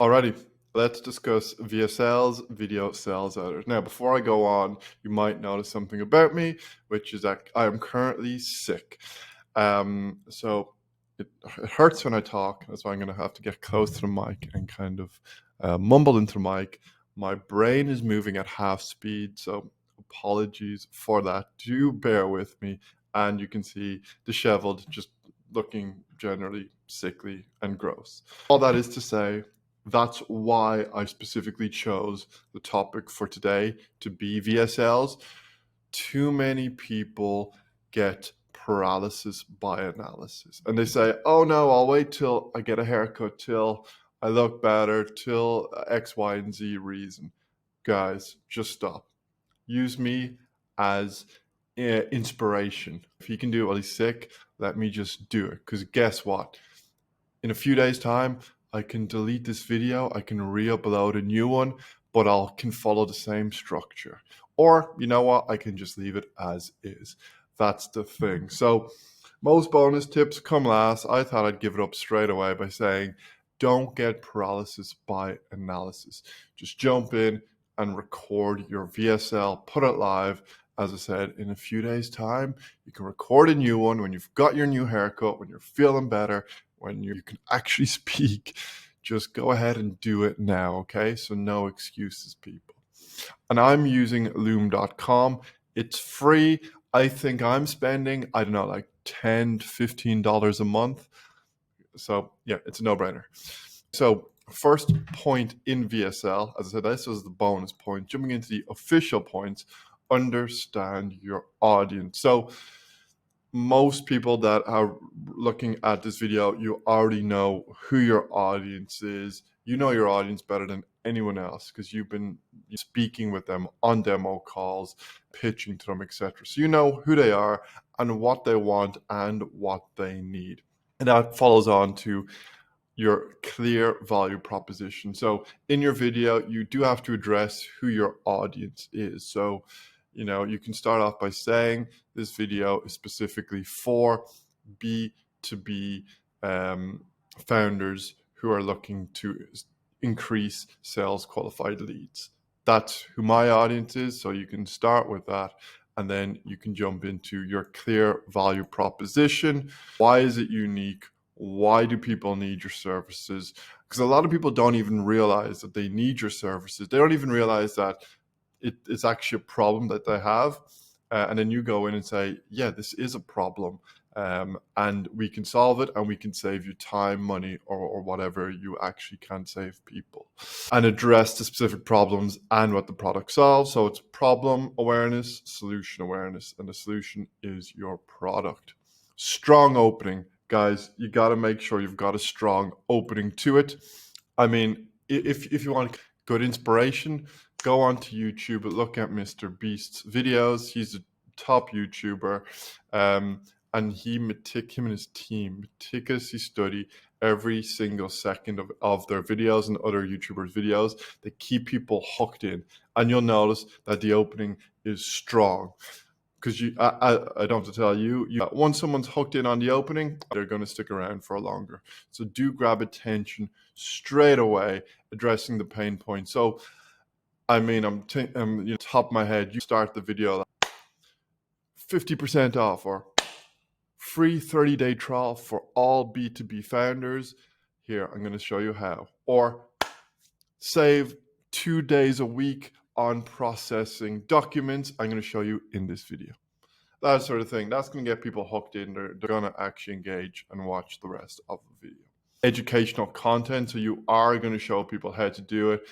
Alrighty, let's discuss VSL's video sales editors. Now, before I go on, you might notice something about me, which is that I am currently sick. So it hurts when I talk. That's why I'm going to have to get close to the mic and kind of mumble into the mic. My brain is moving at half speed, so apologies for that. Do bear with me. And you can see disheveled, just looking generally sickly and gross. All that is to say, that's why I specifically chose the topic for today to be VSLs. Too many people get paralysis by analysis. And they say, oh no, I'll wait till I get a haircut, till I look better, till X, Y, and Z reason. Guys, just stop. Use me as inspiration. If he can do it while he's sick, let me just do it. Because guess what? In a few days' time, I can delete this video, I can re-upload a new one, but I can follow the same structure. Or, you know what, I can just leave it as is. That's the thing. So most bonus tips come last. I thought I'd give it up straight away by saying, don't get paralysis by analysis. Just jump in and record your VSL, put it live. As I said, in a few days' time, you can record a new one when you've got your new haircut, when you're feeling better, when you can actually speak. Just go ahead and do it now, okay? So no excuses, people. And I'm using loom.com. It's free. I think I'm spending, I don't know, like $10 to $15 a month. So yeah, it's a no-brainer. So first point in VSL, as I said, this was the bonus point. Jumping into the official points, understand your audience. So most people that are looking at this video, you already know who your audience is. You know your audience better than anyone else because you've been speaking with them on demo calls, pitching to them, etc. So you know who they are and what they want and what they need. And that follows on to your clear value proposition. So in your video, you do have to address who your audience is. So you can start off by saying this video is specifically for B2B founders who are looking to increase sales qualified leads. That's who my audience is. So you can start with that and then you can jump into your clear value proposition. Why is it unique? Why do people need your services? Because a lot of people don't even realize that they need your services. They don't even realize that it's actually a problem that they have. And then you go in and say, yeah, this is a problem. And we can solve it and we can save you time, money, or whatever you actually can save people. And address the specific problems and what the product solves. So it's problem awareness, solution awareness, and the solution is your product. Strong opening. Guys, you got to make sure you've got a strong opening to it. I mean, if you want good inspiration, go onto YouTube, look at Mr. Beast's videos. He's a top YouTuber, and him and his team meticulously study every single second of their videos and other YouTubers' videos. They keep people hooked in, and you'll notice that the opening is strong. Because I don't have to tell you, once someone's hooked in on the opening, they're going to stick around for longer. So do grab attention straight away, addressing the pain point. So, I mean, top of my head, you start the video like 50% off or free 30-day trial for all B2B founders. Here, I'm going to show you how. Or save 2 days a week on processing documents. I'm going to show you in this video. That sort of thing. That's going to get people hooked in. They're going to actually engage and watch the rest of the video. Educational content. So you are going to show people how to do it.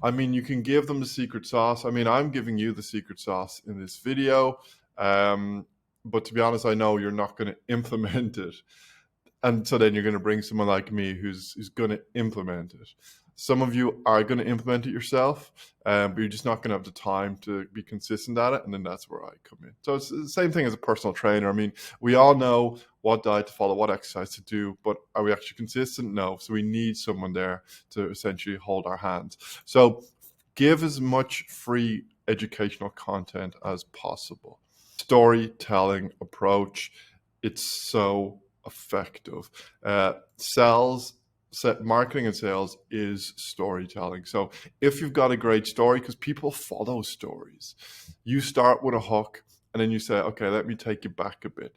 I mean, you can give them the secret sauce. I mean, I'm giving you the secret sauce in this video. But to be honest, I know you're not going to implement it. And so then you're going to bring someone like me who's going to implement it. Some of you are going to implement it yourself, but you're just not going to have the time to be consistent at it. And then that's where I come in. So it's the same thing as a personal trainer. I mean, we all know what diet to follow, what exercise to do, but are we actually consistent? No. So we need someone there to essentially hold our hands. So give as much free educational content as possible. Storytelling approach. It's so effective. Sells marketing and sales is storytelling. So if you've got a great story, because people follow stories, you start with a hook and then you say, okay, let me take you back a bit.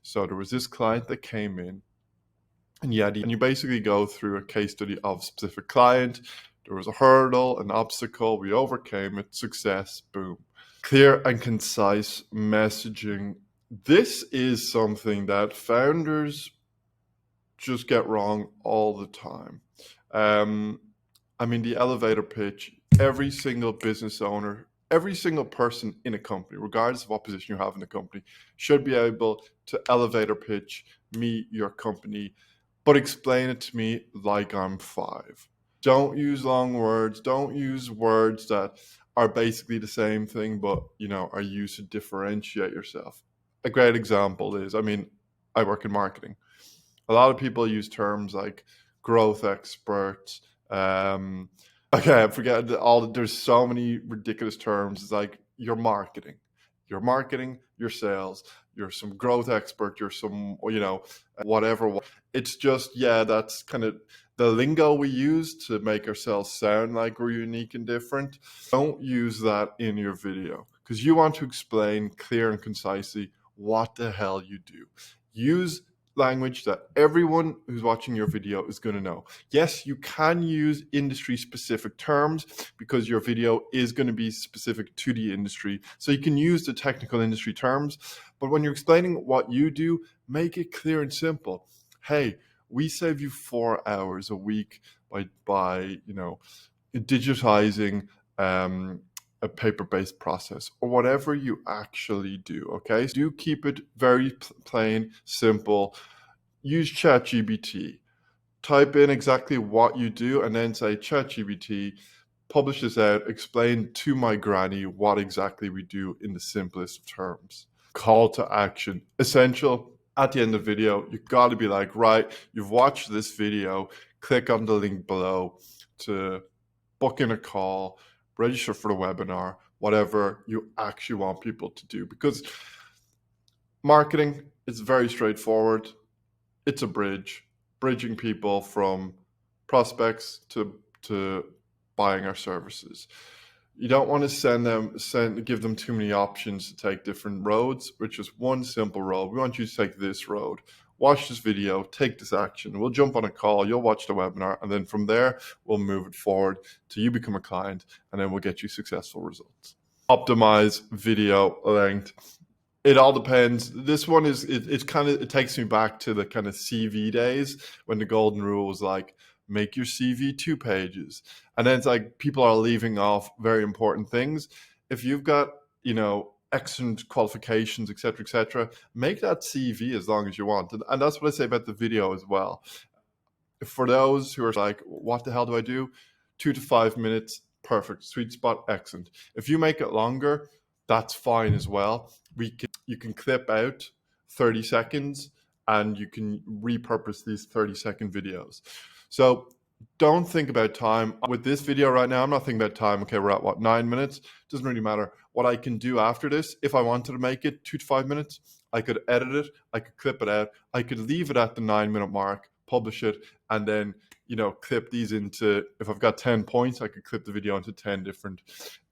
So there was this client that came in, and you basically go through a case study of a specific client. There was a hurdle, an obstacle, we overcame it, success, boom. Clear and concise messaging. This is something that founders just get wrong all the time. The elevator pitch, every single business owner, every single person in a company, regardless of what position you have in the company, should be able to elevator pitch me, your company, but explain it to me like I'm 5. Don't use long words. Don't use words that are basically the same thing, but are used to differentiate yourself. A great example is, I work in marketing. A lot of people use terms like growth expert. I forget there's so many ridiculous terms. It's like you're marketing, your sales, you're some growth expert, you're some, whatever. It's just, that's kind of the lingo we use to make ourselves sound like we're unique and different. Don't use that in your video because you want to explain clear and concisely what the hell you do. Use language that everyone who's watching your video is going to know. Yes, you can use industry specific terms because your video is going to be specific to the industry. So you can use the technical industry terms, but when you're explaining what you do, make it clear and simple. Hey, we save you 4 hours a week by digitizing a paper-based process or whatever you actually do. Okay, so do keep it very plain, simple. Use ChatGPT. Type in exactly what you do and then say, ChatGPT, publish this out, explain to my granny what exactly we do in the simplest of terms. Call to action. Essential. At the end of the video, you've got to be like, right, you've watched this video, click on the link below to book in a call, register for the webinar, whatever you actually want people to do. Because marketing is very straightforward. It's a bridging people from prospects to buying our services. You don't want to give them too many options to take different roads, which is one simple road. We want you to take this road. Watch this video, take this action. We'll jump on a call, you'll watch the webinar, and then from there, we'll move it forward till you become a client, and then we'll get you successful results. Optimize video length. It all depends. This one it takes me back to the kind of CV days when the golden rule was like, make your CV 2 pages. And then it's like people are leaving off very important things. If you've got, excellent qualifications, etc., make that CV as long as you want. And that's what I say about the video as well. For those who are like, what the hell do I do? 2 to 5 minutes, perfect, sweet spot, excellent. If you make it longer, that's fine as well. You can clip out 30 seconds and you can repurpose these 30-second videos. So don't think about time. With this video right now, I'm not thinking about time. Okay, we're at 9 minutes? Doesn't really matter. What I can do after this, if I wanted to make it 2 to 5 minutes, I could edit it, I could clip it out, I could leave it at the 9-minute mark, publish it, and then clip these into, if I've got 10 points, I could clip the video into 10 different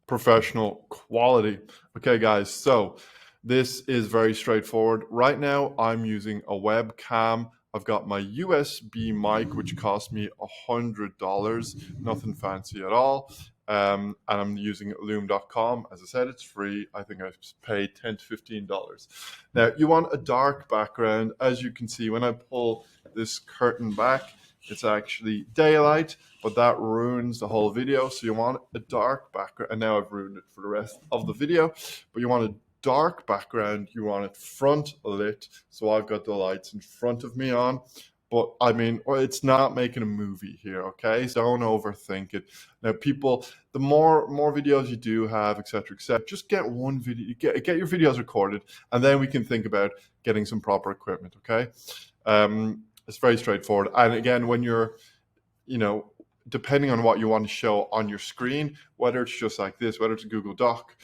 professional quality. Okay, guys, so this is very straightforward. Right now, I'm using a webcam. I've got my USB mic, which cost me $100, nothing fancy at all. And I'm using loom.com. As I said, it's free. I think I paid $10 to $15. Now, you want a dark background. As you can see, when I pull this curtain back, it's actually daylight, but that ruins the whole video. So you want a dark background. And now I've ruined it for the rest of the video. But you want a dark background. You want it front lit. So I've got the lights in front of me on. But it's not making a movie here, okay? So don't overthink it. Now, people, the more videos you do have, etc., just get one video, get your videos recorded, and then we can think about getting some proper equipment, okay? It's very straightforward. And again, when you're, depending on what you want to show on your screen, whether it's just like this, whether it's a Google Doc,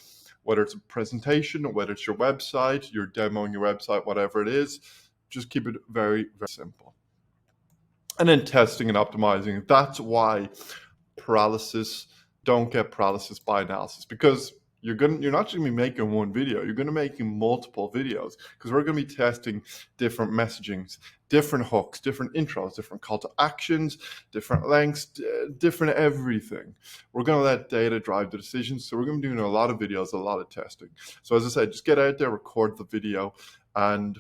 whether it's a presentation, whether it's your website, you're demoing your website, whatever it is, just keep it very, very simple. and then testing and optimizing. That's why don't get paralysis by analysis, because you're not just going to be making one video, you're going to be making multiple videos, because we're going to be testing different messagings, different hooks, different intros, different call to actions, different lengths, different everything. We're going to let data drive the decisions. So we're going to be doing a lot of videos, a lot of testing. So as I said, just get out there, record the video, and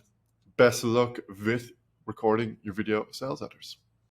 best of luck with recording your video sales letters.